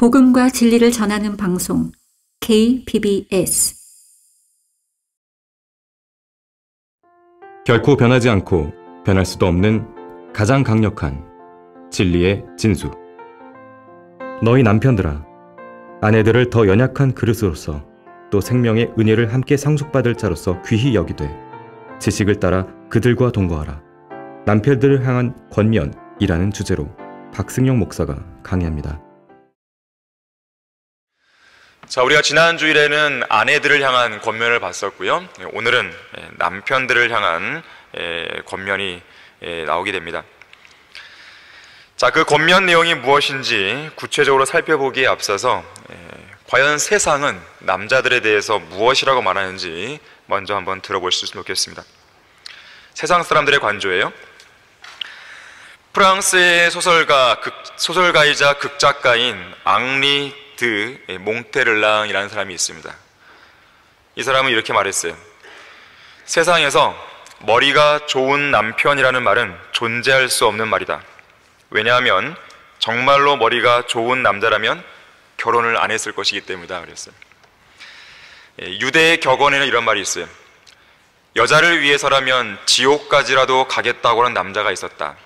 복음과 진리를 전하는 방송 KBS. 결코 변하지 않고 변할 수도 없는 가장 강력한 진리의 진수. 너희 남편들아, 아내들을 더 연약한 그릇으로서 또 생명의 은혜를 함께 상속받을 자로서 귀히 여기되 지식을 따라 그들과 동거하라. 남편들을 향한 권면이라는 주제로 박승용 목사가 강의합니다. 자, 우리가 지난 주일에는 아내들을 향한 권면을 봤었고요. 오늘은 남편들을 향한 권면이 나오게 됩니다. 자, 그 권면 내용이 무엇인지 구체적으로 살펴보기에 앞서서 과연 세상은 남자들에 대해서 무엇이라고 말하는지 먼저 한번 들어보셨으면 좋겠습니다. 세상 사람들의 관조예요. 프랑스의 소설가이자 극작가인 앙리 드 몽테르랑이라는 사람이 있습니다. 이 사람은 이렇게 말했어요. 세상에서 머리가 좋은 남편이라는 말은 존재할 수 없는 말이다. 왜냐하면 정말로 머리가 좋은 남자라면 결혼을 안 했을 것이기 때문이다 그랬어요. 유대의 격언에는 이런 말이 있어요. 여자를 위해서라면 지옥까지라도 가겠다고 하는 남자가 있었다.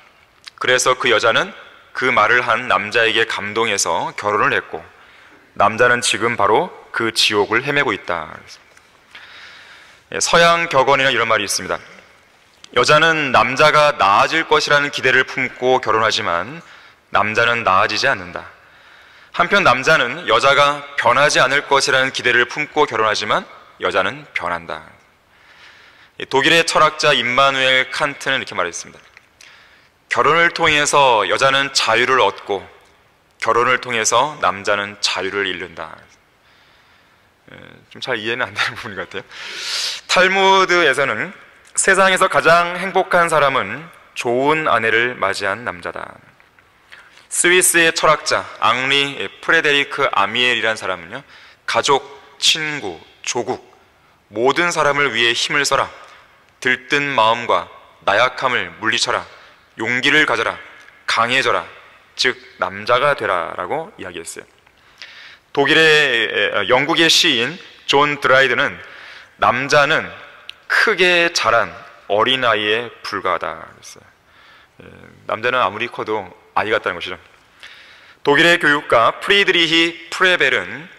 그래서 그 여자는 그 말을 한 남자에게 감동해서 결혼을 했고 남자는 지금 바로 그 지옥을 헤매고 있다. 서양 격언에는 이런 말이 있습니다. 여자는 남자가 나아질 것이라는 기대를 품고 결혼하지만 남자는 나아지지 않는다. 한편 남자는 여자가 변하지 않을 것이라는 기대를 품고 결혼하지만 여자는 변한다. 독일의 철학자 임마누엘 칸트는 이렇게 말했습니다. 결혼을 통해서 여자는 자유를 얻고 결혼을 통해서 남자는 자유를 잃는다. 좀 잘 이해는 안 되는 부분 같아요. 탈무드에서는 세상에서 가장 행복한 사람은 좋은 아내를 맞이한 남자다. 스위스의 철학자 앙리 프레데리크 아미엘이라는 사람은요, 가족, 친구, 조국 모든 사람을 위해 힘을 써라. 들뜬 마음과 나약함을 물리쳐라. 용기를 가져라. 강해져라. 즉 남자가 되라라고 이야기했어요. 영국의 시인 존 드라이드는 남자는 크게 자란 어린아이에 불과하다 그랬어요. 남자는 아무리 커도 아이 같다는 것이죠. 독일의 교육가 프리드리히 프레벨은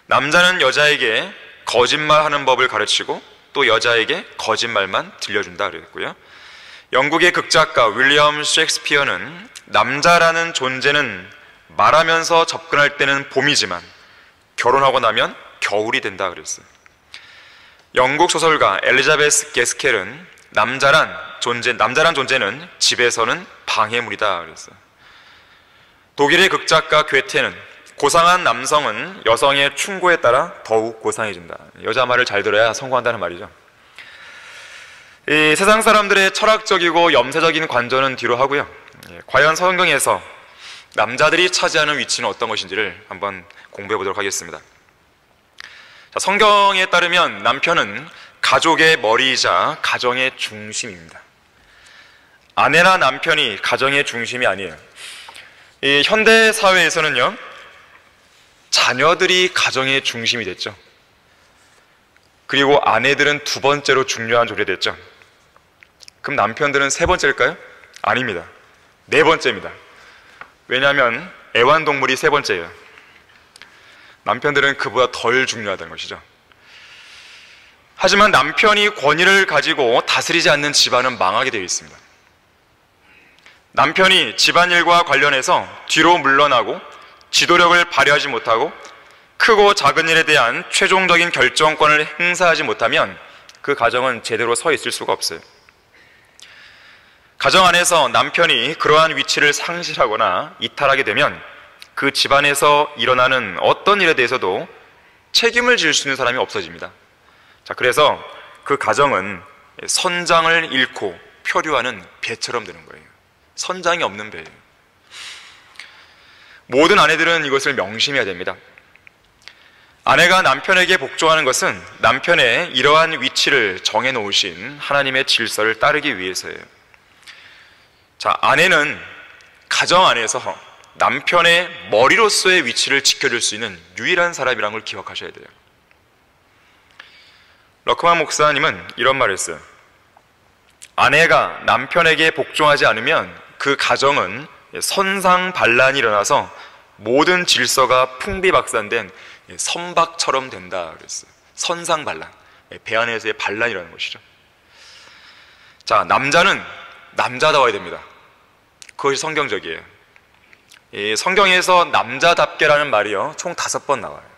남자는 여자에게 거짓말하는 법을 가르치고 또 여자에게 거짓말만 들려준다 그랬고요. 영국의 극작가 윌리엄 셰익스피어는 남자라는 존재는 말하면서 접근할 때는 봄이지만 결혼하고 나면 겨울이 된다 그랬어요. 영국 소설가 엘리자베스 게스켈은 남자란 존재는 집에서는 방해물이다 그랬어요. 독일의 극작가 괴테는 고상한 남성은 여성의 충고에 따라 더욱 고상해진다. 여자 말을 잘 들어야 성공한다는 말이죠. 이 세상 사람들의 철학적이고 염세적인 관조는 뒤로 하고요. 과연 성경에서 남자들이 차지하는 위치는 어떤 것인지를 한번 공부해 보도록 하겠습니다. 자, 성경에 따르면 남편은 가족의 머리이자 가정의 중심입니다. 아내나 남편이 가정의 중심이 아니에요. 이 현대 사회에서는요, 자녀들이 가정의 중심이 됐죠. 그리고 아내들은 두 번째로 중요한 존재 됐죠. 그럼 남편들은 세 번째일까요? 아닙니다. 네 번째입니다. 왜냐하면 애완동물이 세 번째예요. 남편들은 그보다 덜 중요하다는 것이죠. 하지만 남편이 권위를 가지고 다스리지 않는 집안은 망하게 되어 있습니다. 남편이 집안일과 관련해서 뒤로 물러나고 지도력을 발휘하지 못하고 크고 작은 일에 대한 최종적인 결정권을 행사하지 못하면 그 가정은 제대로 서 있을 수가 없어요. 가정 안에서 남편이 그러한 위치를 상실하거나 이탈하게 되면 그 집안에서 일어나는 어떤 일에 대해서도 책임을 질 수 있는 사람이 없어집니다. 자, 그래서 그 가정은 선장을 잃고 표류하는 배처럼 되는 거예요. 선장이 없는 배예요. 모든 아내들은 이것을 명심해야 됩니다. 아내가 남편에게 복종하는 것은 남편의 이러한 위치를 정해놓으신 하나님의 질서를 따르기 위해서예요. 자, 아내는 가정 안에서 남편의 머리로서의 위치를 지켜줄 수 있는 유일한 사람이라는 걸 기억하셔야 돼요. 러크만 목사님은 이런 말을 했어요. 아내가 남편에게 복종하지 않으면 그 가정은 선상반란이 일어나서 모든 질서가 풍비박산된 선박처럼 된다 그랬어요. 선상반란, 배 안에서의 반란이라는 것이죠. 자, 남자는 남자다워야 됩니다. 그것이 성경적이에요. 이 성경에서 남자답게라는 말이요, 총 5번 나와요.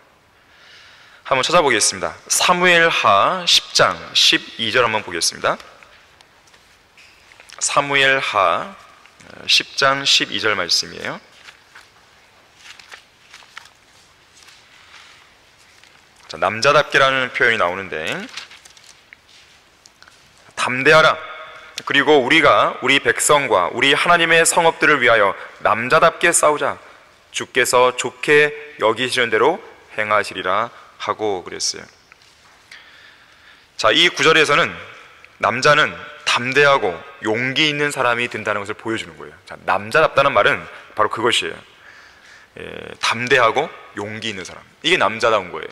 한번 찾아보겠습니다. 사무엘하 10장 12절 한번 보겠습니다. 사무엘하 10장 12절 말씀이에요. 자, 남자답게라는 표현이 나오는데, 담대하라. 그리고 우리가 우리 백성과 우리 하나님의 성읍들을 위하여 남자답게 싸우자. 주께서 좋게 여기시는 대로 행하시리라 하고 그랬어요. 자, 이 구절에서는 남자는 담대하고 용기 있는 사람이 된다는 것을 보여주는 거예요. 자, 남자답다는 말은 바로 그것이에요. 담대하고 용기 있는 사람, 이게 남자다운 거예요.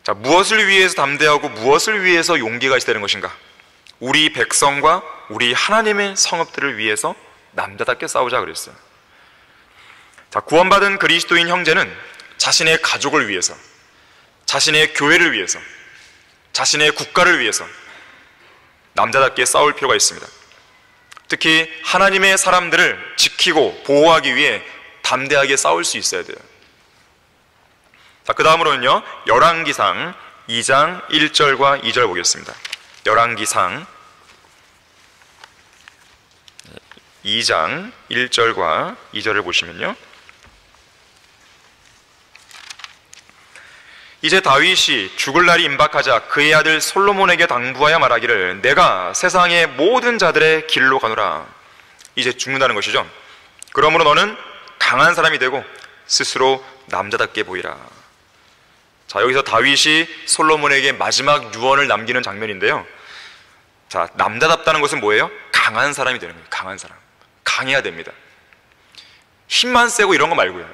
자, 무엇을 위해서 담대하고 무엇을 위해서 용기가 있어야 되는 것인가? 우리 백성과 우리 하나님의 성읍들을 위해서 남자답게 싸우자 그랬어요. 자, 구원받은 그리스도인 형제는 자신의 가족을 위해서, 자신의 교회를 위해서, 자신의 국가를 위해서 남자답게 싸울 필요가 있습니다. 특히 하나님의 사람들을 지키고 보호하기 위해 담대하게 싸울 수 있어야 돼요. 자, 그 다음으로는요, 열왕기상 2장 1절과 2절 보겠습니다. 열왕기상 2장 1절과 2절을 보시면요, 이제 다윗이 죽을 날이 임박하자 그의 아들 솔로몬에게 당부하여 말하기를 내가 세상의 모든 자들의 길로 가노라. 이제 죽는다는 것이죠. 그러므로 너는 강한 사람이 되고 스스로 남자답게 보이라. 자, 여기서 다윗이 솔로몬에게 마지막 유언을 남기는 장면인데요. 자, 남자답다는 것은 뭐예요? 강한 사람이 되는 거예요. 강한 사람. 강해야 됩니다. 힘만 세고 이런 거 말고요.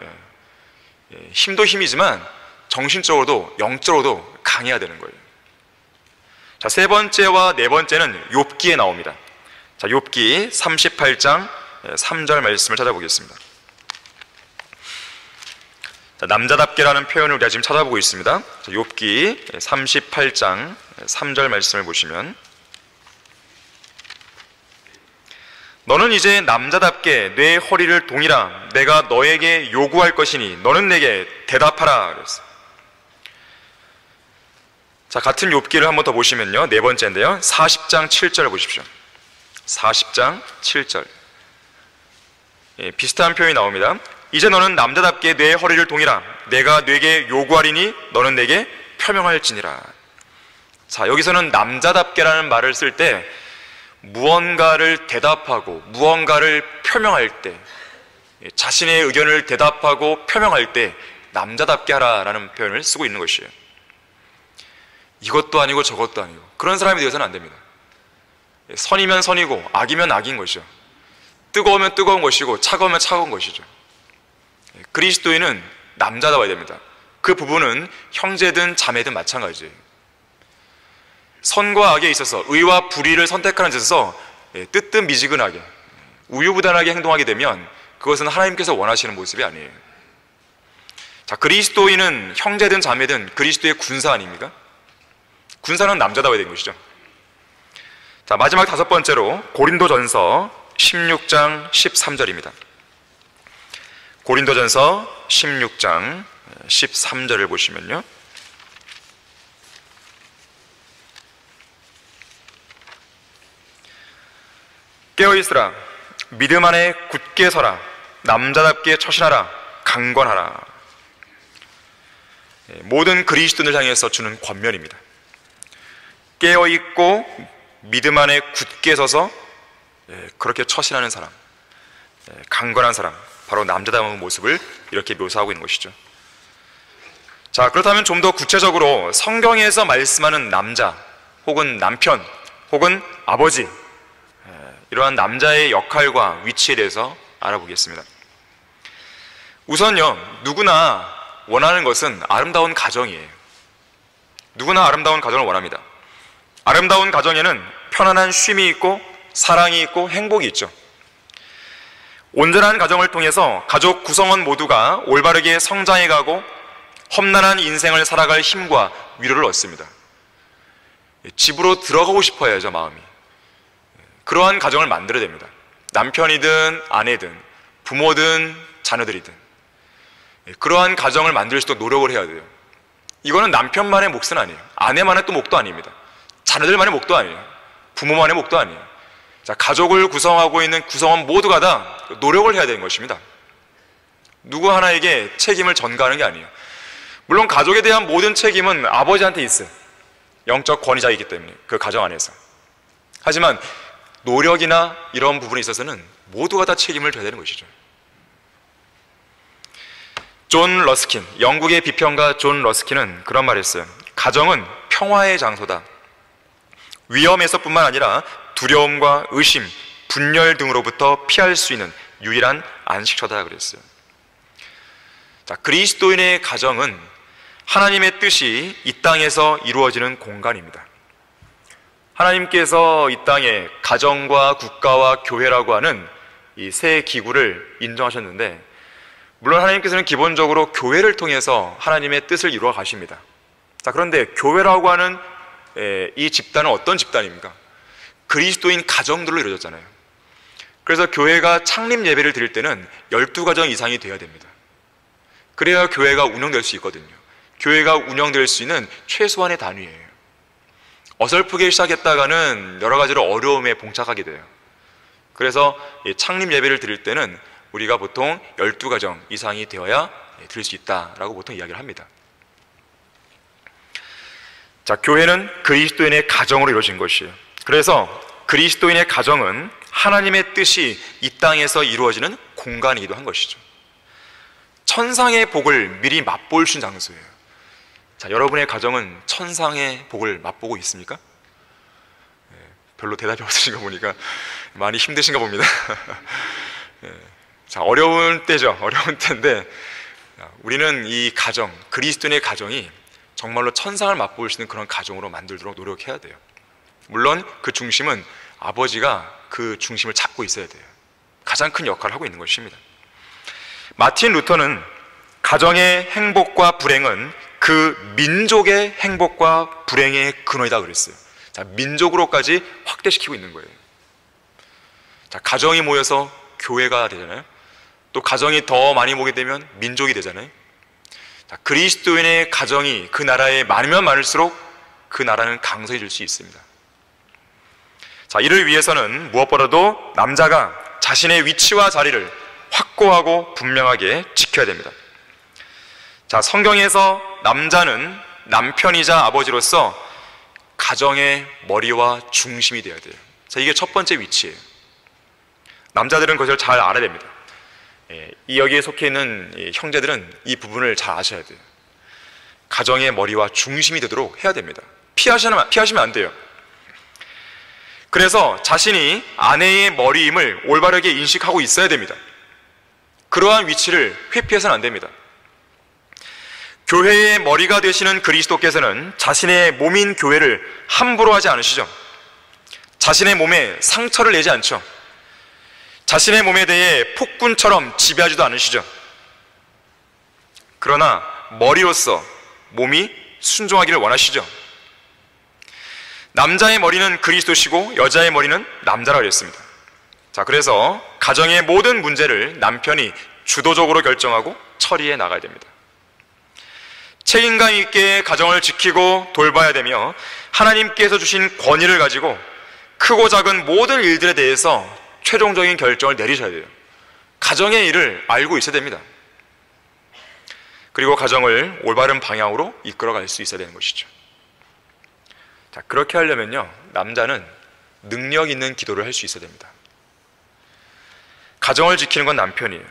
힘도 힘이지만 정신적으로도 영적으로도 강해야 되는 거예요. 자, 세 번째와 네 번째는 욥기에 나옵니다. 자, 욥기 38장 3절 말씀을 찾아보겠습니다. 자, 남자답게라는 표현을 우리가 지금 찾아보고 있습니다. 자, 욥기 38장 3절 말씀을 보시면, 너는 이제 남자답게 내 허리를 동이라. 내가 너에게 요구할 것이니 너는 내게 대답하라 그랬어요. 자, 같은 욥기를 한번 더 보시면요, 네 번째인데요, 40장 7절 보십시오. 40장 7절. 비슷한 표현이 나옵니다. 이제 너는 남자답게 내 허리를 동이라. 내가 네게 요구하리니 너는 내게 표명할지니라. 자, 여기서는 남자답게라는 말을 쓸 때 무언가를 대답하고 무언가를 표명할 때, 자신의 의견을 대답하고 표명할 때 남자답게 하라라는 표현을 쓰고 있는 것이에요. 이것도 아니고 저것도 아니고 그런 사람이 되어서는 안 됩니다. 선이면 선이고 악이면 악인 것이죠. 뜨거우면 뜨거운 것이고 차가우면 차가운 것이죠. 그리스도인은 남자다워야 됩니다. 그 부분은 형제든 자매든 마찬가지예요. 선과 악에 있어서 의와 불의를 선택하는 데 있어서 뜨뜻미지근하게 우유부단하게 행동하게 되면 그것은 하나님께서 원하시는 모습이 아니에요. 자, 그리스도인은 형제든 자매든 그리스도의 군사 아닙니까? 군사는 남자다워야 되는 것이죠. 자, 마지막 다섯 번째로 고린도전서 16장 13절입니다. 고린도전서 16장 13절을 보시면요, 깨어있으라. 믿음 안에 굳게 서라. 남자답게 처신하라. 강건하라. 모든 그리스도인을 향해서 주는 권면입니다. 깨어있고 믿음 안에 굳게 서서 그렇게 처신하는 사람, 강건한 사람, 바로 남자다운 모습을 이렇게 묘사하고 있는 것이죠. 자, 그렇다면 좀 더 구체적으로 성경에서 말씀하는 남자 혹은 남편 혹은 아버지, 이러한 남자의 역할과 위치에 대해서 알아보겠습니다. 우선요, 누구나 원하는 것은 아름다운 가정이에요. 누구나 아름다운 가정을 원합니다. 아름다운 가정에는 편안한 쉼이 있고 사랑이 있고 행복이 있죠. 온전한 가정을 통해서 가족 구성원 모두가 올바르게 성장해가고 험난한 인생을 살아갈 힘과 위로를 얻습니다. 집으로 들어가고 싶어 해야죠, 마음이. 그러한 가정을 만들어야 됩니다. 남편이든 아내든 부모든 자녀들이든 그러한 가정을 만들 수 있도록 노력을 해야 돼요. 이거는 남편만의 몫은 아니에요. 아내만의 또 몫도 아닙니다. 자녀들만의 몫도 아니에요. 부모만의 몫도 아니에요. 자, 가족을 구성하고 있는 구성원 모두가 다 노력을 해야 되는 것입니다. 누구 하나에게 책임을 전가하는 게 아니에요. 물론 가족에 대한 모든 책임은 아버지한테 있어요. 영적 권위자이기 때문에 그 가정 안에서. 하지만 노력이나 이런 부분에 있어서는 모두가 다 책임을 져야 되는 것이죠. 존 러스킨, 영국의 비평가 존 러스킨은 그런 말을 했어요. 가정은 평화의 장소다. 위험에서뿐만 아니라 두려움과 의심, 분열 등으로부터 피할 수 있는 유일한 안식처다 그랬어요. 자, 그리스도인의 가정은 하나님의 뜻이 이 땅에서 이루어지는 공간입니다. 하나님께서 이 땅에 가정과 국가와 교회라고 하는 이 세 기구를 인정하셨는데, 물론 하나님께서는 기본적으로 교회를 통해서 하나님의 뜻을 이루어 가십니다. 자, 그런데 교회라고 하는 이 집단은 어떤 집단입니까? 그리스도인 가정들로 이루어졌잖아요. 그래서 교회가 창립 예배를 드릴 때는 12가정 이상이 돼야 됩니다. 그래야 교회가 운영될 수 있거든요. 교회가 운영될 수 있는 최소한의 단위예요. 어설프게 시작했다가는 여러 가지로 어려움에 봉착하게 돼요. 그래서 창립 예배를 드릴 때는 우리가 보통 12가정 이상이 되어야 드릴 수 있다라고 보통 이야기를 합니다. 자, 교회는 그리스도인의 가정으로 이루어진 것이에요. 그래서 그리스도인의 가정은 하나님의 뜻이 이 땅에서 이루어지는 공간이기도 한 것이죠. 천상의 복을 미리 맛볼 수 있는 장소예요. 자, 여러분의 가정은 천상의 복을 맛보고 있습니까? 별로 대답이 없으신가 보니까 많이 힘드신가 봅니다. 자, 어려운 때죠. 어려운 때인데 우리는 이 가정, 그리스도인의 가정이 정말로 천상을 맛볼 수 있는 그런 가정으로 만들도록 노력해야 돼요. 물론 그 중심은 아버지가 그 중심을 잡고 있어야 돼요. 가장 큰 역할을 하고 있는 것입니다. 마틴 루터는 가정의 행복과 불행은 그 민족의 행복과 불행의 근원이다 그랬어요. 자, 민족으로까지 확대시키고 있는 거예요. 자, 가정이 모여서 교회가 되잖아요. 또 가정이 더 많이 모게 되면 민족이 되잖아요. 자, 그리스도인의 가정이 그 나라에 많으면 많을수록 그 나라는 강성해질 수 있습니다. 자, 이를 위해서는 무엇보다도 남자가 자신의 위치와 자리를 확고하고 분명하게 지켜야 됩니다. 자, 성경에서 남자는 남편이자 아버지로서 가정의 머리와 중심이 되어야 돼요. 자, 이게 첫 번째 위치예요. 남자들은 그것을 잘 알아야 됩니다. 이 여기에 속해 있는 형제들은 이 부분을 잘 아셔야 돼요. 가정의 머리와 중심이 되도록 해야 됩니다. 피하시면 안 돼요. 그래서 자신이 아내의 머리임을 올바르게 인식하고 있어야 됩니다. 그러한 위치를 회피해서는 안 됩니다. 교회의 머리가 되시는 그리스도께서는 자신의 몸인 교회를 함부로 하지 않으시죠. 자신의 몸에 상처를 내지 않죠. 자신의 몸에 대해 폭군처럼 지배하지도 않으시죠. 그러나 머리로서 몸이 순종하기를 원하시죠. 남자의 머리는 그리스도시고 여자의 머리는 남자라 그랬습니다. 자, 그래서 가정의 모든 문제를 남편이 주도적으로 결정하고 처리해 나가야 됩니다. 책임감 있게 가정을 지키고 돌봐야 되며 하나님께서 주신 권위를 가지고 크고 작은 모든 일들에 대해서 최종적인 결정을 내리셔야 돼요. 가정의 일을 알고 있어야 됩니다. 그리고 가정을 올바른 방향으로 이끌어갈 수 있어야 되는 것이죠. 자, 그렇게 하려면요, 남자는 능력 있는 기도를 할 수 있어야 됩니다. 가정을 지키는 건 남편이에요.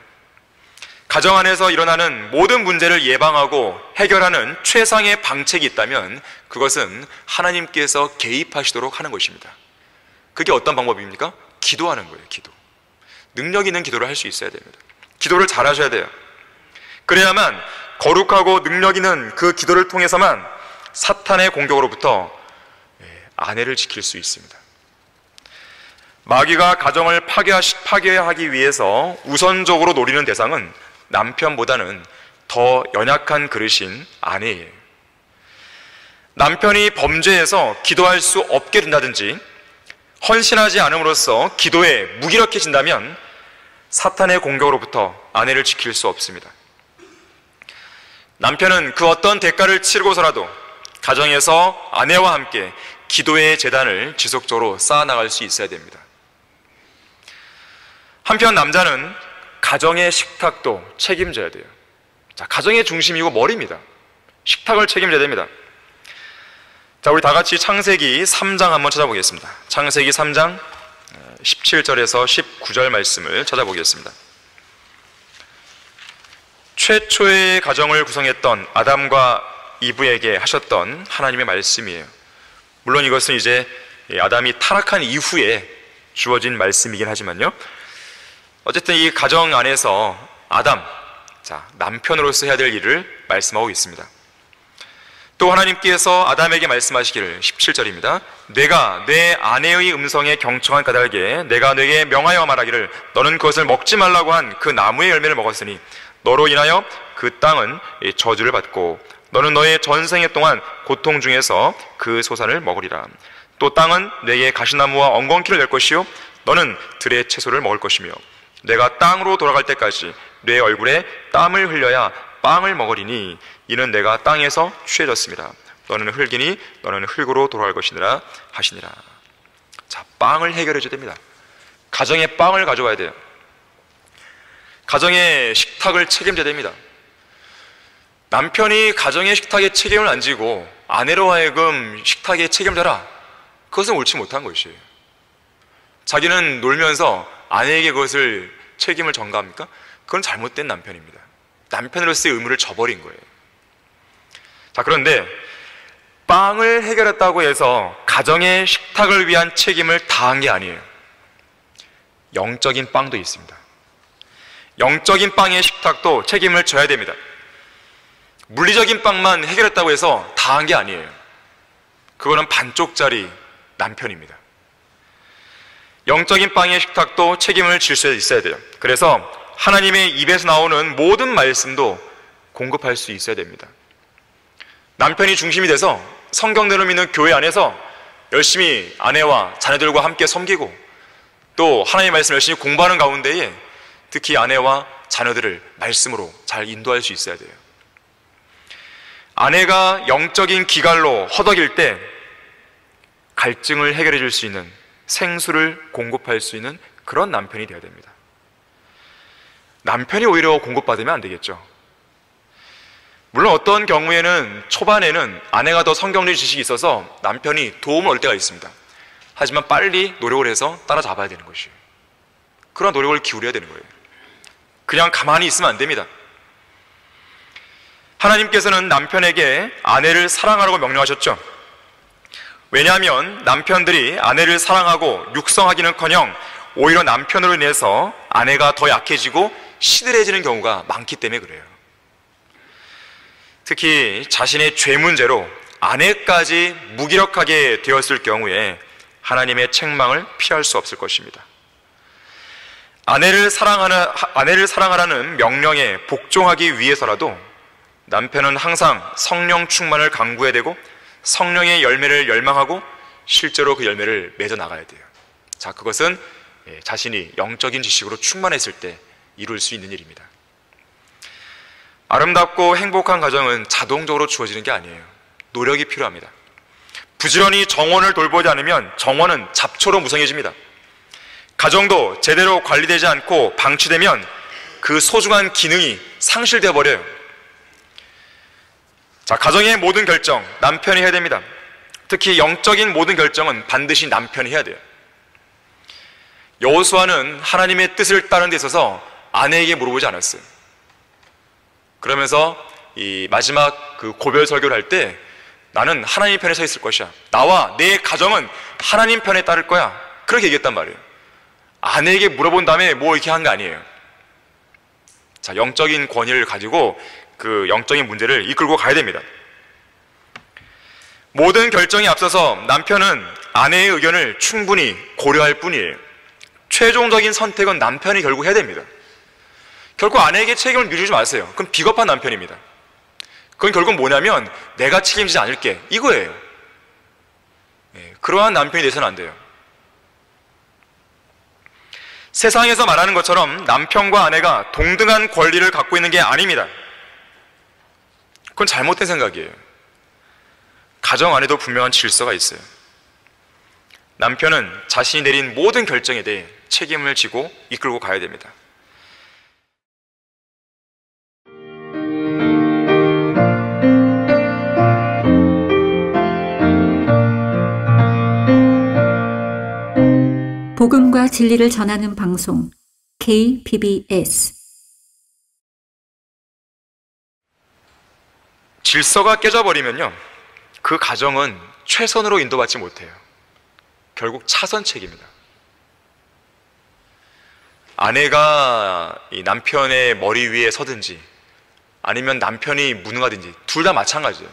가정 안에서 일어나는 모든 문제를 예방하고 해결하는 최상의 방책이 있다면 그것은 하나님께서 개입하시도록 하는 것입니다. 그게 어떤 방법입니까? 기도하는 거예요. 기도. 능력 있는 기도를 할 수 있어야 됩니다. 기도를 잘 하셔야 돼요. 그래야만 거룩하고 능력 있는 그 기도를 통해서만 사탄의 공격으로부터 아내를 지킬 수 있습니다. 마귀가 가정을 파괴하기 위해서 우선적으로 노리는 대상은 남편보다는 더 연약한 그릇인 아내예요. 남편이 범죄해서 기도할 수 없게 된다든지 헌신하지 않음으로써 기도에 무기력해진다면 사탄의 공격으로부터 아내를 지킬 수 없습니다. 남편은 그 어떤 대가를 치르고서라도 가정에서 아내와 함께 기도의 재단을 지속적으로 쌓아나갈 수 있어야 됩니다. 한편 남자는 가정의 식탁도 책임져야 돼요. 자, 가정의 중심이고 머리입니다. 식탁을 책임져야 됩니다. 자, 우리 다 같이 창세기 3장 한번 찾아보겠습니다. 창세기 3장 17절에서 19절 말씀을 찾아보겠습니다. 최초의 가정을 구성했던 아담과 이브에게 하셨던 하나님의 말씀이에요. 물론 이것은 이제 아담이 타락한 이후에 주어진 말씀이긴 하지만요. 어쨌든 이 가정 안에서 아담, 자, 남편으로서 해야 될 일을 말씀하고 있습니다. 또 하나님께서 아담에게 말씀하시기를 17절입니다. 내가 내 아내의 음성에 경청한 까닭에 내가 네게 명하여 말하기를 너는 그것을 먹지 말라고 한 그 나무의 열매를 먹었으니 너로 인하여 그 땅은 저주를 받고 너는 너의 전생애 동안 고통 중에서 그 소산을 먹으리라. 또 땅은 내게 가시나무와 엉겅퀴를 낼 것이요 너는 들의 채소를 먹을 것이며 내가 땅으로 돌아갈 때까지 내 얼굴에 땀을 흘려야 빵을 먹으리니 이는 내가 땅에서 취해졌습니다. 너는 흙이니 너는 흙으로 돌아갈 것이니라 하시니라. 자, 빵을 해결해 줘야 됩니다. 가정에 빵을 가져와야 돼요. 가정의 식탁을 책임져야 됩니다. 남편이 가정의 식탁에 책임을 안 지고 아내로 하여금 식탁에 책임져라, 그것은 옳지 못한 것이에요. 자기는 놀면서 아내에게 그것을 책임을 전가합니까? 그건 잘못된 남편입니다. 남편으로서의 의무를 저버린 거예요. 자, 그런데 빵을 해결했다고 해서 가정의 식탁을 위한 책임을 다한 게 아니에요. 영적인 빵도 있습니다. 영적인 빵의 식탁도 책임을 져야 됩니다. 물리적인 빵만 해결했다고 해서 다한 게 아니에요. 그거는 반쪽짜리 남편입니다. 영적인 빵의 식탁도 책임을 질 수 있어야 돼요. 그래서 하나님의 입에서 나오는 모든 말씀도 공급할 수 있어야 됩니다. 남편이 중심이 돼서 성경대로 믿는 교회 안에서 열심히 아내와 자녀들과 함께 섬기고 또 하나님의 말씀을 열심히 공부하는 가운데에 특히 아내와 자녀들을 말씀으로 잘 인도할 수 있어야 돼요. 아내가 영적인 기갈로 허덕일 때 갈증을 해결해 줄 수 있는 생수를 공급할 수 있는 그런 남편이 되어야 됩니다. 남편이 오히려 공급받으면 안 되겠죠. 물론 어떤 경우에는 초반에는 아내가 더 성경적 지식이 있어서 남편이 도움을 얻을 때가 있습니다. 하지만 빨리 노력을 해서 따라잡아야 되는 것이에요. 그런 노력을 기울여야 되는 거예요. 그냥 가만히 있으면 안 됩니다. 하나님께서는 남편에게 아내를 사랑하라고 명령하셨죠. 왜냐하면 남편들이 아내를 사랑하고 육성하기는커녕 오히려 남편으로 인해서 아내가 더 약해지고 시들해지는 경우가 많기 때문에 그래요. 특히 자신의 죄 문제로 아내까지 무기력하게 되었을 경우에 하나님의 책망을 피할 수 없을 것입니다. 아내를 사랑하라는 명령에 복종하기 위해서라도 남편은 항상 성령 충만을 강구해야 되고 성령의 열매를 열망하고 실제로 그 열매를 맺어 나가야 돼요. 자, 그것은 자신이 영적인 지식으로 충만했을 때 이룰 수 있는 일입니다. 아름답고 행복한 가정은 자동적으로 주어지는 게 아니에요. 노력이 필요합니다. 부지런히 정원을 돌보지 않으면 정원은 잡초로 무성해집니다. 가정도 제대로 관리되지 않고 방치되면 그 소중한 기능이 상실되어 버려요. 자, 가정의 모든 결정 남편이 해야 됩니다. 특히 영적인 모든 결정은 반드시 남편이 해야 돼요. 여호수아는 하나님의 뜻을 따르는 데 있어서 아내에게 물어보지 않았어요. 그러면서 이 마지막 그 고별 설교를 할 때 나는 하나님 편에 서 있을 것이야. 나와 내 가정은 하나님 편에 따를 거야. 그렇게 얘기했단 말이에요. 아내에게 물어본 다음에 뭐 이렇게 한 거 아니에요. 자, 영적인 권위를 가지고 그 영적인 문제를 이끌고 가야 됩니다. 모든 결정에 앞서서 남편은 아내의 의견을 충분히 고려할 뿐이에요. 최종적인 선택은 남편이 결국 해야 됩니다. 결국 아내에게 책임을 미루지 마세요. 그건 비겁한 남편입니다. 그건 결국 뭐냐면 내가 책임지지 않을게, 이거예요. 그러한 남편이 돼서는 안 돼요. 세상에서 말하는 것처럼 남편과 아내가 동등한 권리를 갖고 있는 게 아닙니다. 그건 잘못된 생각이에요. 가정 안에도 분명한 질서가 있어요. 남편은 자신이 내린 모든 결정에 대해 책임을 지고 이끌고 가야 됩니다. 복음과 진리를 전하는 방송 KBS. 질서가 깨져버리면요, 그 가정은 최선으로 인도받지 못해요. 결국 차선책입니다. 아내가 이 남편의 머리 위에 서든지 아니면 남편이 무능하든지 둘 다 마찬가지예요.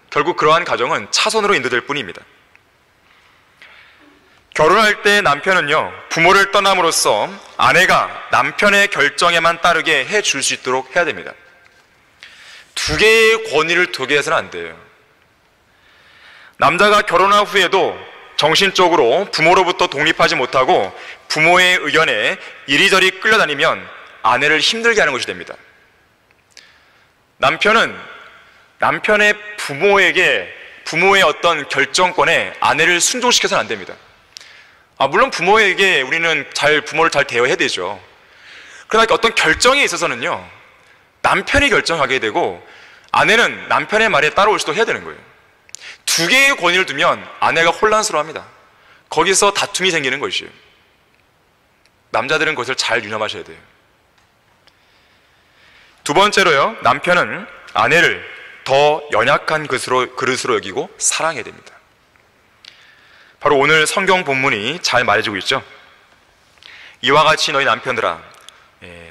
결국 그러한 가정은 차선으로 인도될 뿐입니다. 결혼할 때 남편은요, 부모를 떠남으로써 아내가 남편의 결정에만 따르게 해줄 수 있도록 해야 됩니다. 두 개의 권위를 두게 해서는 안 돼요. 남자가 결혼한 후에도 정신적으로 부모로부터 독립하지 못하고 부모의 의견에 이리저리 끌려다니면 아내를 힘들게 하는 것이 됩니다. 남편은 남편의 부모의 어떤 결정권에 아내를 순종시켜서는 안 됩니다. 물론 부모에게 우리는 부모를 잘 대해야 되죠. 그러나 어떤 결정에 있어서는요, 남편이 결정하게 되고 아내는 남편의 말에 따라올 수도 해야 되는 거예요. 두 개의 권위를 두면 아내가 혼란스러워합니다. 거기서 다툼이 생기는 것이에요. 남자들은 그것을 잘 유념하셔야 돼요. 두 번째로요, 남편은 아내를 더 연약한 그릇으로 여기고 사랑해야 됩니다. 바로 오늘 성경 본문이 잘 말해주고 있죠. 이와 같이 너희 남편들아,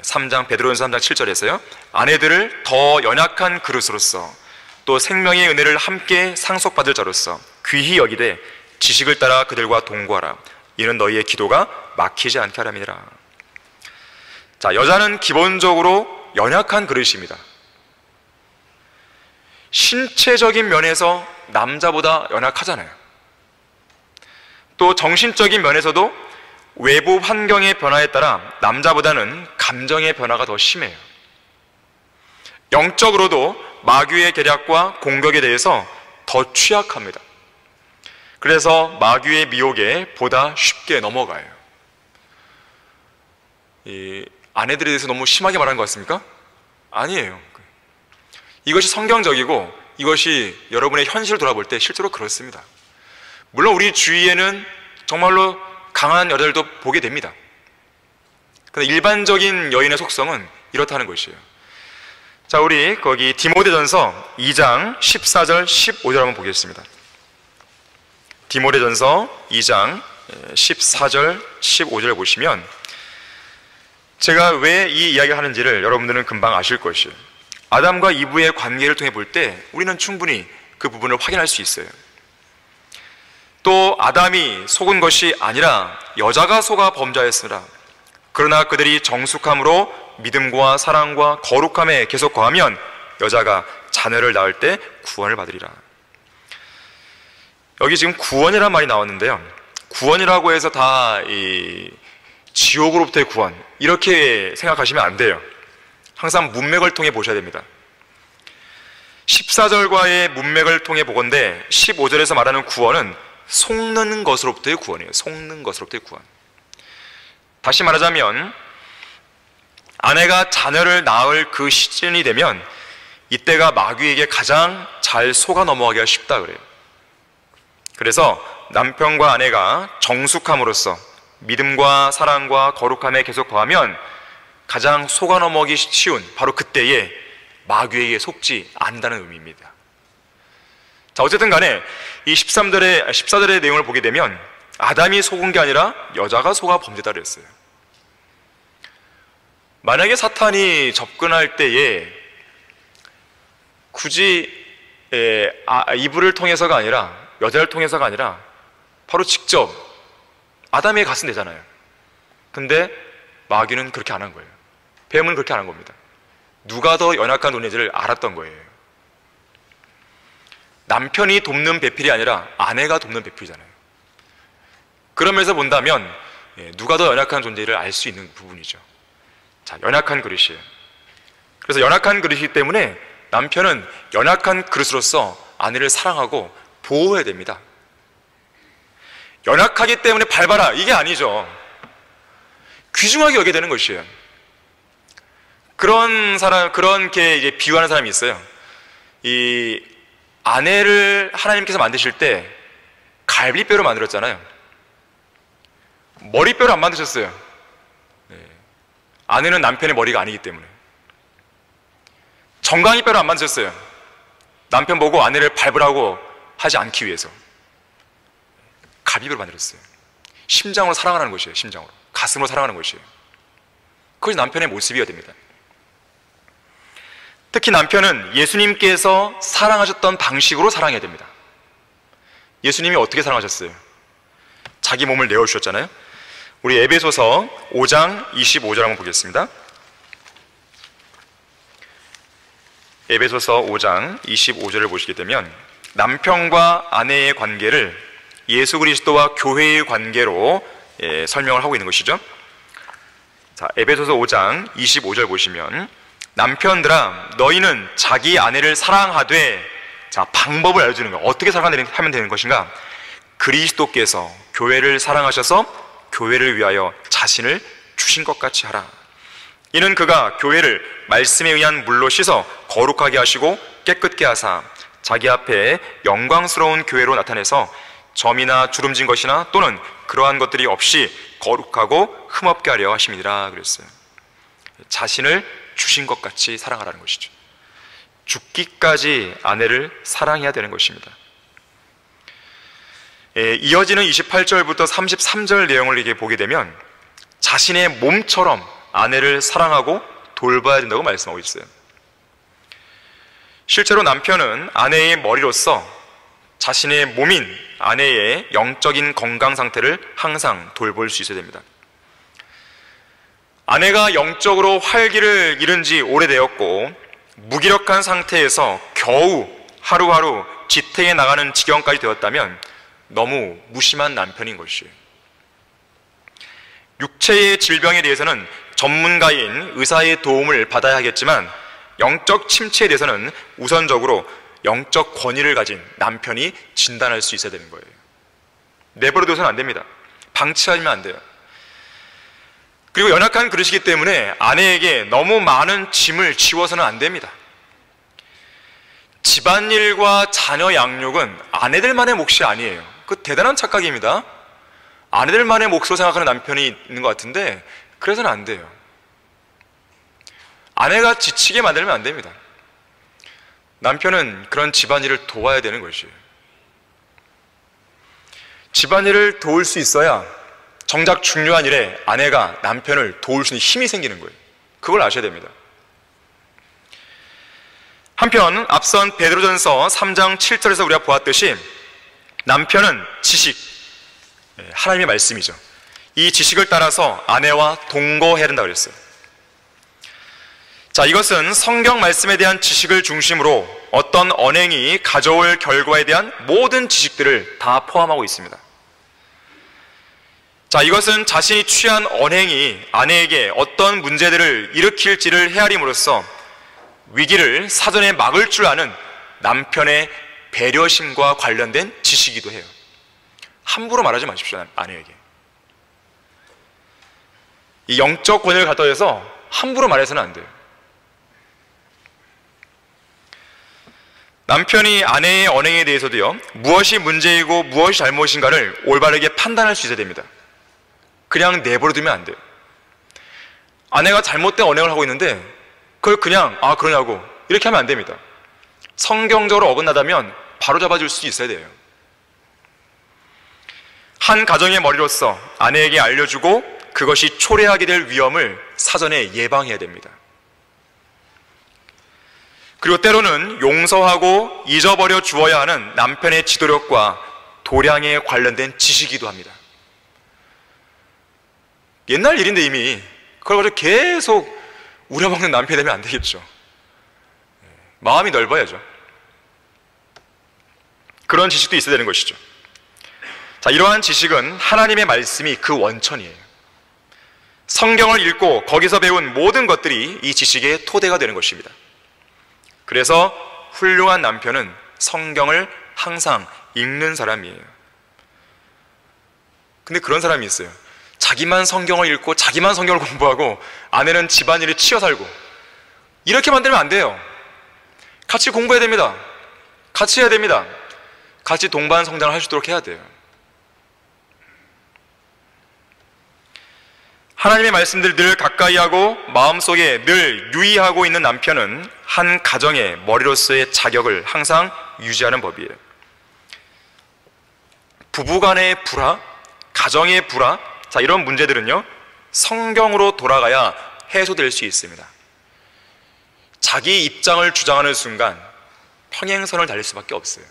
3장 베드로전서 3장 7절에서요, 아내들을 더 연약한 그릇으로서 또 생명의 은혜를 함께 상속받을 자로서 귀히 여기되 지식을 따라 그들과 동거하라. 이는 너희의 기도가 막히지 않게 하람이니라. 자, 여자는 기본적으로 연약한 그릇입니다. 신체적인 면에서 남자보다 연약하잖아요. 또 정신적인 면에서도 외부 환경의 변화에 따라 남자보다는 감정의 변화가 더 심해요. 영적으로도 마귀의 계략과 공격에 대해서 더 취약합니다. 그래서 마귀의 미혹에 보다 쉽게 넘어가요. 이 아내들에 대해서 너무 심하게 말한 것 같습니까? 아니에요. 이것이 성경적이고 이것이 여러분의 현실을 돌아볼 때 실제로 그렇습니다. 물론 우리 주위에는 정말로 강한 여자들도 보게 됩니다. 그런데 일반적인 여인의 속성은 이렇다는 것이에요. 자, 우리 거기 디모데전서 2장 14절 15절 한번 보겠습니다. 디모데전서 2장 14절 15절을 보시면 제가 왜 이 이야기를 하는지를 여러분들은 금방 아실 것이에요. 아담과 이브의 관계를 통해 볼 때 우리는 충분히 그 부분을 확인할 수 있어요. 또 아담이 속은 것이 아니라 여자가 속아 범죄하였으나 그러나 그들이 정숙함으로 믿음과 사랑과 거룩함에 계속 거하면 여자가 자녀를 낳을 때 구원을 받으리라. 여기 지금 구원이라는 말이 나왔는데요, 구원이라고 해서 다 이 지옥으로부터의 구원 이렇게 생각하시면 안 돼요. 항상 문맥을 통해 보셔야 됩니다. 14절과의 문맥을 통해 보건대 15절에서 말하는 구원은 속는 것으로부터의 구원이에요. 속는 것으로부터의 구원. 다시 말하자면 아내가 자녀를 낳을 그 시즌이 되면 이때가 마귀에게 가장 잘 속아 넘어가기가 쉽다 그래요. 그래서 남편과 아내가 정숙함으로써 믿음과 사랑과 거룩함에 계속 거하면 가장 속아 넘어가기 쉬운 바로 그때에 마귀에게 속지 않는다는 의미입니다. 자, 어쨌든 간에 이 14절의 내용을 보게 되면 아담이 속은 게 아니라 여자가 속아 범죄다 그랬어요. 만약에 사탄이 접근할 때에 굳이 이브를 통해서가 아니라, 여자를 통해서가 아니라 바로 직접 아담에게 갔으면 되잖아요. 근데 마귀는 그렇게 안 한 거예요. 뱀은 그렇게 안 한 겁니다. 누가 더 연약한 논의지를 알았던 거예요. 남편이 돕는 배필이 아니라 아내가 돕는 배필이잖아요. 그러면서 본다면 누가 더 연약한 존재를 알 수 있는 부분이죠. 자, 연약한 그릇이에요. 그래서 연약한 그릇이기 때문에 남편은 연약한 그릇으로서 아내를 사랑하고 보호해야 됩니다. 연약하기 때문에 밟아라, 이게 아니죠. 귀중하게 여겨야 되는 것이에요. 그렇게 이제 비유하는 사람이 있어요. 이 아내를 하나님께서 만드실 때 갈비뼈로 만들었잖아요. 머리뼈로 안 만드셨어요. 아내는 남편의 머리가 아니기 때문에. 정강이뼈로 안 만드셨어요. 남편 보고 아내를 밟으라고 하지 않기 위해서. 갈비뼈로 만들었어요. 심장으로 사랑하는 것이에요. 심장으로, 가슴으로 사랑하는 것이에요. 그것이 남편의 모습이어야 됩니다. 특히 남편은 예수님께서 사랑하셨던 방식으로 사랑해야 됩니다. 예수님이 어떻게 사랑하셨어요? 자기 몸을 내어주셨잖아요. 우리 에베소서 5장 25절 한번 보겠습니다. 에베소서 5장 25절을 보시게 되면 남편과 아내의 관계를 예수 그리스도와 교회의 관계로 설명을 하고 있는 것이죠. 자, 에베소서 5장 25절 보시면 남편들아 너희는 자기 아내를 사랑하되, 자, 방법을 알려주는 거예요. 어떻게 사랑하면 되는 것인가? 그리스도께서 교회를 사랑하셔서 교회를 위하여 자신을 주신 것 같이 하라. 이는 그가 교회를 말씀에 의한 물로 씻어 거룩하게 하시고 깨끗게 하사 자기 앞에 영광스러운 교회로 나타내서 점이나 주름진 것이나 또는 그러한 것들이 없이 거룩하고 흠없게 하려 하심이니라 그랬어요. 자신을 주신 것 같이 사랑하라는 것이죠. 죽기까지 아내를 사랑해야 되는 것입니다. 이어지는 28절부터 33절 내용을 이렇게 보게 되면 자신의 몸처럼 아내를 사랑하고 돌봐야 된다고 말씀하고 있어요. 실제로 남편은 아내의 머리로서 자신의 몸인 아내의 영적인 건강 상태를 항상 돌볼 수 있어야 됩니다. 아내가 영적으로 활기를 잃은 지 오래되었고 무기력한 상태에서 겨우 하루하루 지탱해 나가는 지경까지 되었다면 너무 무심한 남편인 것이에요. 육체의 질병에 대해서는 전문가인 의사의 도움을 받아야 하겠지만 영적 침체에 대해서는 우선적으로 영적 권위를 가진 남편이 진단할 수 있어야 되는 거예요. 내버려둬서는 안 됩니다. 방치하면 안 돼요. 그리고 연약한 그릇이기 때문에 아내에게 너무 많은 짐을 지워서는 안 됩니다. 집안일과 자녀 양육은 아내들만의 몫이 아니에요. 그 대단한 착각입니다. 아내들만의 몫으로 생각하는 남편이 있는 것 같은데 그래서는 안 돼요. 아내가 지치게 만들면 안 됩니다. 남편은 그런 집안일을 도와야 되는 것이에요. 집안일을 도울 수 있어야 정작 중요한 일에 아내가 남편을 도울 수 있는 힘이 생기는 거예요. 그걸 아셔야 됩니다. 한편 앞선 베드로전서 3장 7절에서 우리가 보았듯이 남편은 지식, 하나님의 말씀이죠. 이 지식을 따라서 아내와 동거해야 된다고 그랬어요. 자, 이것은 성경 말씀에 대한 지식을 중심으로 어떤 언행이 가져올 결과에 대한 모든 지식들을 다 포함하고 있습니다. 자, 이것은 자신이 취한 언행이 아내에게 어떤 문제들을 일으킬지를 헤아림으로써 위기를 사전에 막을 줄 아는 남편의 배려심과 관련된 지식이기도 해요. 함부로 말하지 마십시오, 아내에게. 이 영적 권위를 갖다 해서 함부로 말해서는 안 돼요. 남편이 아내의 언행에 대해서도요, 무엇이 문제이고 무엇이 잘못인가를 올바르게 판단할 수 있어야 됩니다. 그냥 내버려두면 안 돼요. 아내가 잘못된 언행을 하고 있는데 그걸 그냥 그러냐고 이렇게 하면 안 됩니다. 성경적으로 어긋나다면 바로 잡아줄 수 있어야 돼요. 한 가정의 머리로서 아내에게 알려주고 그것이 초래하게 될 위험을 사전에 예방해야 됩니다. 그리고 때로는 용서하고 잊어버려 주어야 하는 남편의 지도력과 도량에 관련된 지식이기도 합니다. 옛날 일인데 이미 그걸 가지고 계속 우려먹는 남편이 되면 안 되겠죠. 마음이 넓어야죠. 그런 지식도 있어야 되는 것이죠. 자, 이러한 지식은 하나님의 말씀이 그 원천이에요. 성경을 읽고 거기서 배운 모든 것들이 이 지식의 토대가 되는 것입니다. 그래서 훌륭한 남편은 성경을 항상 읽는 사람이에요. 근데 그런 사람이 있어요. 자기만 성경을 읽고 자기만 성경을 공부하고 아내는 집안일에 치여 살고, 이렇게 만들면 안 돼요. 같이 공부해야 됩니다. 같이 해야 됩니다. 같이 동반 성장을 할 수 있도록 해야 돼요. 하나님의 말씀들을 늘 가까이 하고 마음속에 늘 유의하고 있는 남편은 한 가정의 머리로서의 자격을 항상 유지하는 법이에요. 부부간의 불화, 가정의 불화, 자, 이런 문제들은요, 성경으로 돌아가야 해소될 수 있습니다. 자기 입장을 주장하는 순간 평행선을 달릴 수밖에 없어요.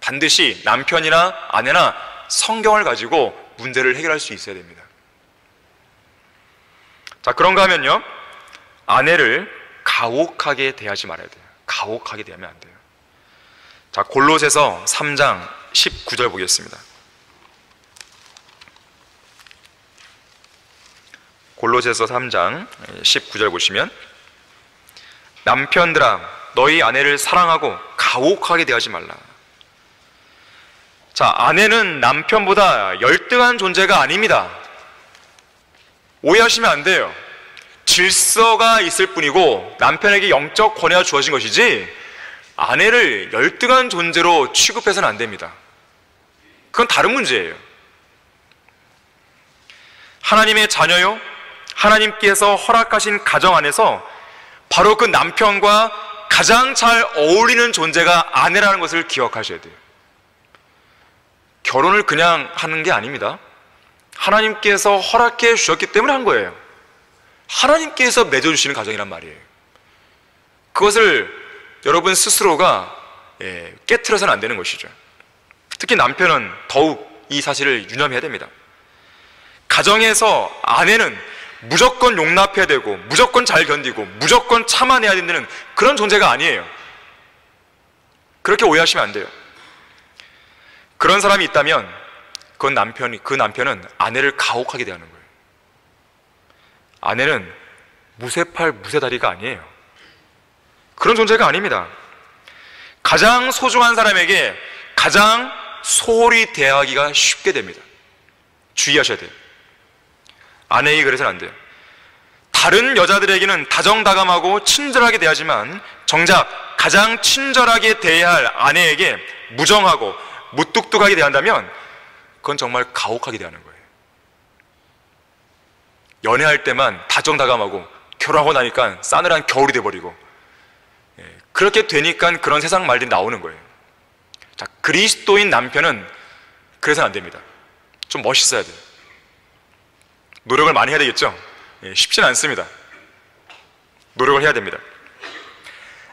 반드시 남편이나 아내나 성경을 가지고 문제를 해결할 수 있어야 됩니다. 자, 그런가 하면요, 아내를 가혹하게 대하지 말아야 돼요. 가혹하게 대하면 안 돼요. 자, 골로새서 3장 19절 보겠습니다. 골로새서 3장 19절 보시면, 남편들아 너희 아내를 사랑하고 가혹하게 대하지 말라. 자, 아내는 남편보다 열등한 존재가 아닙니다. 오해하시면 안 돼요. 질서가 있을 뿐이고 남편에게 영적 권위가 주어진 것이지 아내를 열등한 존재로 취급해서는 안 됩니다. 그건 다른 문제예요. 하나님의 자녀요, 하나님께서 허락하신 가정 안에서 바로 그 남편과 가장 잘 어울리는 존재가 아내라는 것을 기억하셔야 돼요. 결혼을 그냥 하는 게 아닙니다. 하나님께서 허락해 주셨기 때문에 한 거예요. 하나님께서 맺어주시는 가정이란 말이에요. 그것을 여러분 스스로가 깨트려서는 안 되는 것이죠. 특히 남편은 더욱 이 사실을 유념해야 됩니다. 가정에서 아내는 무조건 용납해야 되고 무조건 잘 견디고 무조건 참아내야 되는 그런 존재가 아니에요. 그렇게 오해하시면 안 돼요. 그런 사람이 있다면 그 남편은 아내를 가혹하게 대하는 거예요. 아내는 무쇠팔 무쇠다리가 아니에요. 그런 존재가 아닙니다. 가장 소중한 사람에게 가장 소홀히 대하기가 쉽게 됩니다. 주의하셔야 돼요. 아내에게 그래서는 안 돼요. 다른 여자들에게는 다정다감하고 친절하게 대하지만 정작 가장 친절하게 대해야 할 아내에게 무정하고 무뚝뚝하게 대한다면 그건 정말 가혹하게 대하는 거예요. 연애할 때만 다정다감하고 결혼하고 나니까 싸늘한 겨울이 돼버리고, 그렇게 되니까 그런 세상 말들이 나오는 거예요. 자, 그리스도인 남편은 그래서는 안 됩니다. 좀 멋있어야 돼요. 노력을 많이 해야 되겠죠? 쉽지는 않습니다. 노력을 해야 됩니다.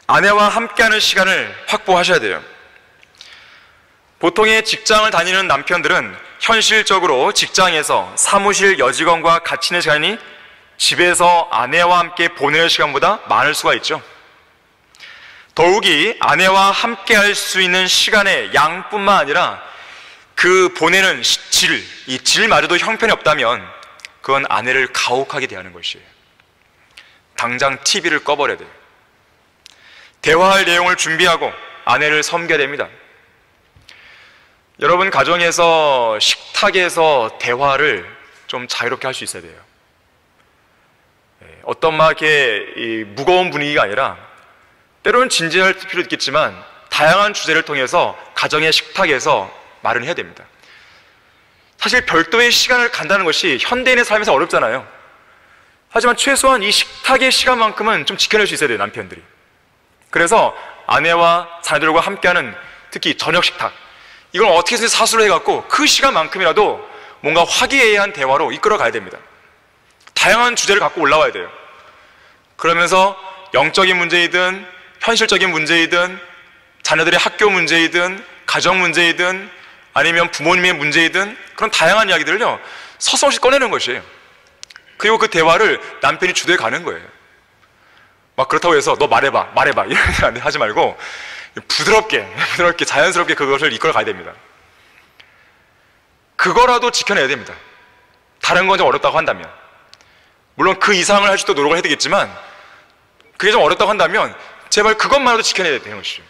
아내와 함께하는 시간을 확보하셔야 돼요. 보통의 직장을 다니는 남편들은 현실적으로 직장에서 사무실 여직원과 같이 있는 시간이 집에서 아내와 함께 보내는 시간보다 많을 수가 있죠. 더욱이 아내와 함께 할 수 있는 시간의 양뿐만 아니라 그 보내는 이 질마저도 형편이 없다면 그건 아내를 가혹하게 대하는 것이에요. 당장 TV를 꺼버려야 돼요. 대화할 내용을 준비하고 아내를 섬겨야 됩니다. 여러분 가정에서 식탁에서 대화를 좀 자유롭게 할 수 있어야 돼요. 어떤 막 이렇게 무거운 분위기가 아니라 때로는 진지할 필요도 있겠지만 다양한 주제를 통해서 가정의 식탁에서 말을 해야 됩니다. 사실 별도의 시간을 간다는 것이 현대인의 삶에서 어렵잖아요. 하지만 최소한 이 식탁의 시간만큼은 좀 지켜낼 수 있어야 돼요, 남편들이. 그래서 아내와 자녀들과 함께하는 특히 저녁 식탁, 이걸 어떻게든 사수를 해갖고 그 시간만큼이라도 뭔가 화기애애한 대화로 이끌어 가야 됩니다. 다양한 주제를 갖고 올라와야 돼요. 그러면서 영적인 문제이든 현실적인 문제이든 자녀들의 학교 문제이든 가정 문제이든 아니면 부모님의 문제이든 그런 다양한 이야기들을요 서슴없이 꺼내는 것이에요. 그리고 그 대화를 남편이 주도해 가는 거예요. 막 그렇다고 해서 너 말해봐 이렇게 하지 말고 부드럽게 자연스럽게 그것을 이끌어 가야 됩니다. 그거라도 지켜내야 됩니다. 다른 건 좀 어렵다고 한다면, 물론 그 이상을 할 수도 노력을 해야 되겠지만 그게 좀 어렵다고 한다면 제발 그것만으로도 지켜내야 되는 것이죠.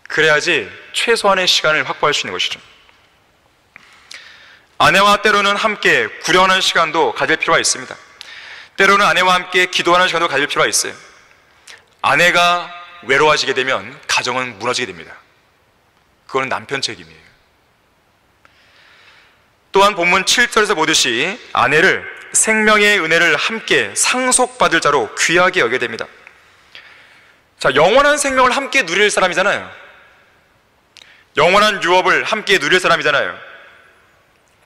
그래야지 최소한의 시간을 확보할 수 있는 것이죠. 아내와 때로는 함께 구령하는 시간도 가질 필요가 있습니다. 때로는 아내와 함께 기도하는 시간도 가질 필요가 있어요. 아내가 외로워지게 되면 가정은 무너지게 됩니다. 그거는 남편 책임이에요. 또한 본문 7절에서 보듯이 아내를 생명의 은혜를 함께 상속받을 자로 귀하게 여겨야 됩니다. 자, 영원한 생명을 함께 누릴 사람이잖아요. 영원한 유업을 함께 누릴 사람이잖아요.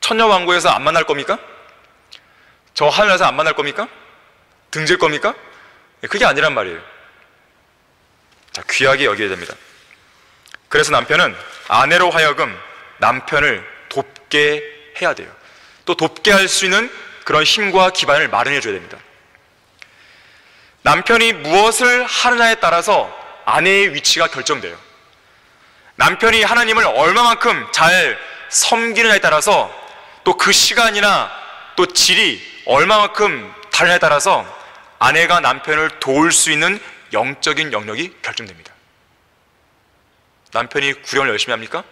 천녀왕국에서 안 만날 겁니까? 저 하늘에서 안 만날 겁니까? 등질 겁니까? 그게 아니란 말이에요. 자, 귀하게 여겨야 됩니다. 그래서 남편은 아내로 하여금 남편을 돕게 해야 돼요. 또 돕게 할 수 있는 그런 힘과 기반을 마련해 줘야 됩니다. 남편이 무엇을 하느냐에 따라서 아내의 위치가 결정돼요. 남편이 하나님을 얼마만큼 잘 섬기느냐에 따라서 또 그 시간이나 또 질이 얼마만큼 다르냐에 따라서 아내가 남편을 도울 수 있는 영적인 영역이 결정됩니다. 남편이 구령을 열심히 합니까?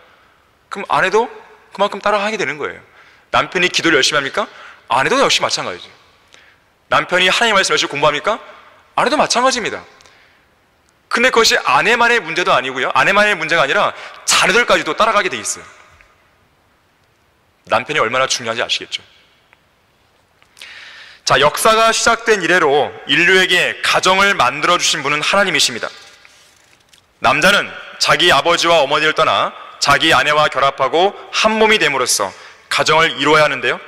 그럼 아내도 그만큼 따라하게 되는 거예요. 남편이 기도를 열심히 합니까? 아내도 역시 마찬가지죠. 남편이 하나님 말씀 열심히 공부합니까? 아내도 마찬가지입니다. 근데 그것이 아내만의 문제도 아니고요, 아내만의 문제가 아니라 자녀들까지도 따라가게 돼 있어요. 남편이 얼마나 중요한지 아시겠죠? 자, 역사가 시작된 이래로 인류에게 가정을 만들어주신 분은 하나님이십니다. 남자는 자기 아버지와 어머니를 떠나 자기 아내와 결합하고 한 몸이 됨으로써 가정을 이루어야 하는데요,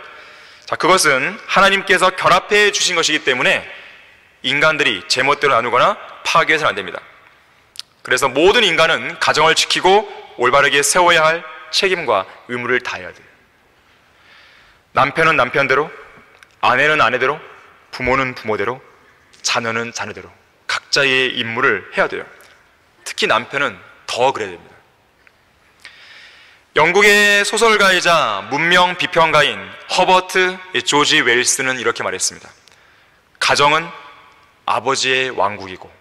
자, 그것은 하나님께서 결합해 주신 것이기 때문에 인간들이 제멋대로 나누거나 파괴해서는 안 됩니다. 그래서 모든 인간은 가정을 지키고 올바르게 세워야 할 책임과 의무를 다해야 돼요. 남편은 남편대로, 아내는 아내대로, 부모는 부모대로, 자녀는 자녀대로 각자의 임무를 해야 돼요. 특히 남편은 더 그래야 됩니다. 영국의 소설가이자 문명 비평가인 허버트 조지 웰스는 이렇게 말했습니다. 가정은 아버지의 왕국이고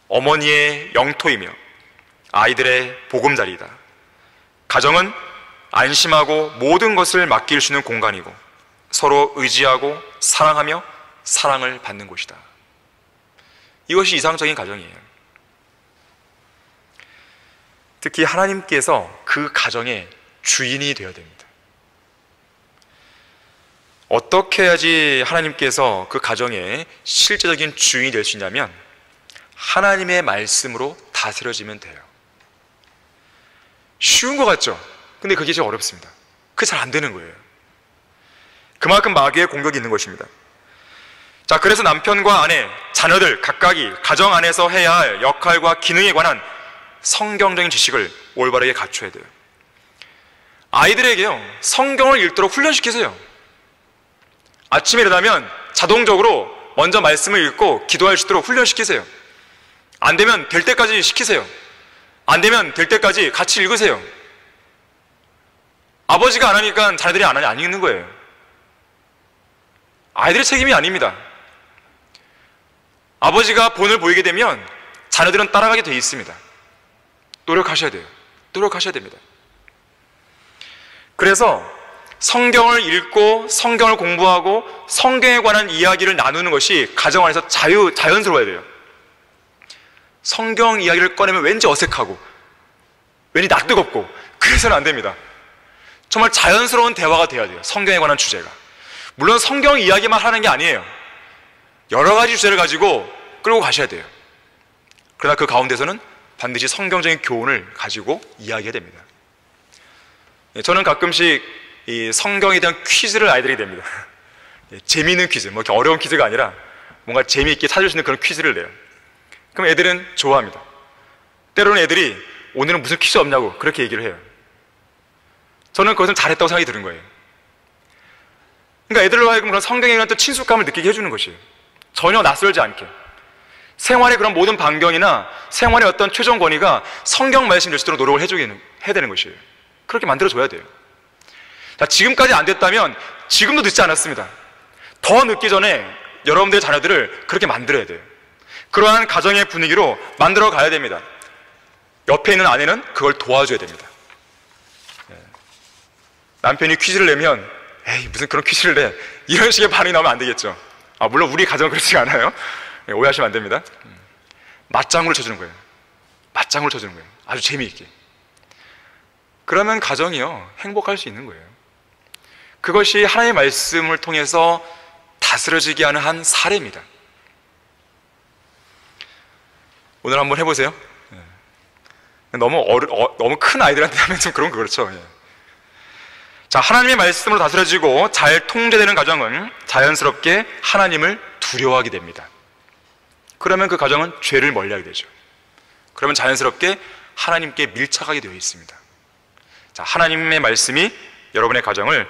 어머니의 영토이며 아이들의 보금자리이다. 가정은 안심하고 모든 것을 맡길 수 있는 공간이고 서로 의지하고 사랑하며 사랑을 받는 곳이다. 이것이 이상적인 가정이에요. 특히 하나님께서 그 가정의 주인이 되어야 됩니다. 어떻게 해야지 하나님께서 그 가정의 실제적인 주인이 될 수 있냐면 하나님의 말씀으로 다스려지면 돼요. 쉬운 것 같죠? 근데 그게 제일 어렵습니다. 그게 잘 안 되는 거예요. 그만큼 마귀의 공격이 있는 것입니다. 자, 그래서 남편과 아내, 자녀들 각각이 가정 안에서 해야 할 역할과 기능에 관한 성경적인 지식을 올바르게 갖춰야 돼요. 아이들에게요, 성경을 읽도록 훈련시키세요. 아침에 일어나면 자동적으로 먼저 말씀을 읽고 기도할 수 있도록 훈련시키세요. 안 되면 될 때까지 시키세요. 안 되면 될 때까지 같이 읽으세요. 아버지가 안 하니까 자녀들이 안 읽는 거예요. 아이들의 책임이 아닙니다. 아버지가 본을 보이게 되면 자녀들은 따라가게 돼 있습니다. 노력하셔야 돼요. 노력하셔야 됩니다. 그래서 성경을 읽고 성경을 공부하고 성경에 관한 이야기를 나누는 것이 가정 안에서 자연스러워야 돼요. 성경 이야기를 꺼내면 왠지 어색하고 왠지 낯뜨겁고 그래서는 안 됩니다. 정말 자연스러운 대화가 돼야 돼요. 성경에 관한 주제가. 물론 성경 이야기만 하는 게 아니에요. 여러 가지 주제를 가지고 끌고 가셔야 돼요. 그러나 그 가운데서는 반드시 성경적인 교훈을 가지고 이야기해야 됩니다. 저는 가끔씩 이 성경에 대한 퀴즈를 아이들에게 냅니다. 재미있는 퀴즈, 뭐 이렇게 어려운 퀴즈가 아니라 뭔가 재미있게 찾을 수 있는 그런 퀴즈를 내요. 그럼 애들은 좋아합니다. 때로는 애들이 오늘은 무슨 퀴즈 없냐고 그렇게 얘기를 해요. 저는 그것을 잘했다고 생각이 드는 거예요. 그러니까 애들로 하여금 그런 성경에 대한 또 친숙감을 느끼게 해주는 것이에요. 전혀 낯설지 않게. 생활의 그런 모든 반경이나 생활의 어떤 최종 권위가 성경 말씀 될 수 있도록 노력을 해야 되는 것이에요. 그렇게 만들어줘야 돼요. 자, 지금까지 안 됐다면 지금도 늦지 않았습니다. 더 늦기 전에 여러분들의 자녀들을 그렇게 만들어야 돼요. 그러한 가정의 분위기로 만들어 가야 됩니다. 옆에 있는 아내는 그걸 도와줘야 됩니다. 남편이 퀴즈를 내면 에이 무슨 그런 퀴즈를 내, 이런 식의 반응이 나오면 안 되겠죠. 물론 우리 가정은 그렇지 않아요. 오해하시면 안 됩니다. 맞장구를 쳐주는 거예요. 맞장구를 쳐주는 거예요. 아주 재미있게. 그러면 가정이요 행복할 수 있는 거예요. 그것이 하나님의 말씀을 통해서 다스려지게 하는 한 사례입니다. 오늘 한번 해보세요. 너무 큰 아이들한테 하면 좀 그렇죠. 자, 하나님의 말씀으로 다스려지고 잘 통제되는 가정은 자연스럽게 하나님을 두려워하게 됩니다. 그러면 그 가정은 죄를 멀리하게 되죠. 그러면 자연스럽게 하나님께 밀착하게 되어 있습니다. 자, 하나님의 말씀이 여러분의 가정을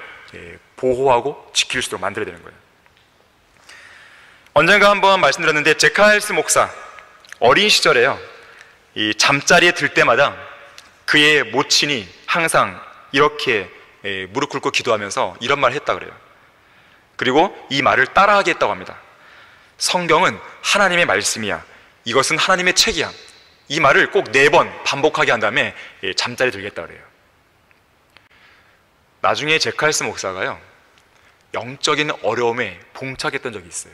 보호하고 지킬 수 있도록 만들어야 되는 거예요. 언젠가 한번 말씀드렸는데 제칼스 목사 어린 시절에요, 이 잠자리에 들 때마다 그의 모친이 항상 이렇게 무릎 꿇고 기도하면서 이런 말을 했다 그래요. 그리고 이 말을 따라하게 했다고 합니다. 성경은 하나님의 말씀이야. 이것은 하나님의 책이야. 이 말을 꼭 4번 반복하게 한 다음에 잠자리에 들겠다 그래요. 나중에 제칼스 목사가요 영적인 어려움에 봉착했던 적이 있어요.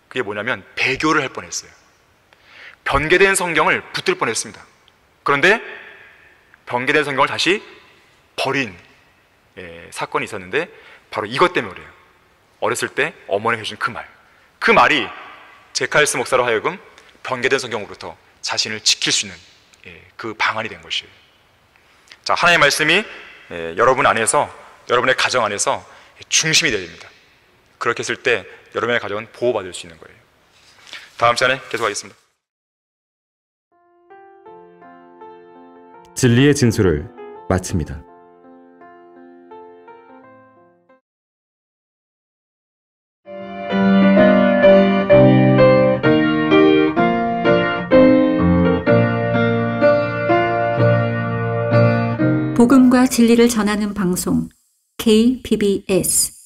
그게 뭐냐면 배교를 할 뻔했어요. 변개된 성경을 붙들 뻔했습니다. 그런데 변개된 성경을 다시 버린 사건이 있었는데 바로 이것 때문에 그래요. 어렸을 때 어머니가 해준 그 말이 제칼스 목사로 하여금 변개된 성경으로부터 자신을 지킬 수 있는 그 방안이 된 것이에요. 자, 하나님의 말씀이 여러분 안에서, 여러분의 가정 안에서 중심이 되어야 됩니다. 그렇게 했을 때 여러분의 가정은 보호받을 수 있는 거예요. 다음 시간에 계속하겠습니다. 진리의 진수를 마칩니다. 복음과 진리를 전하는 방송 KBS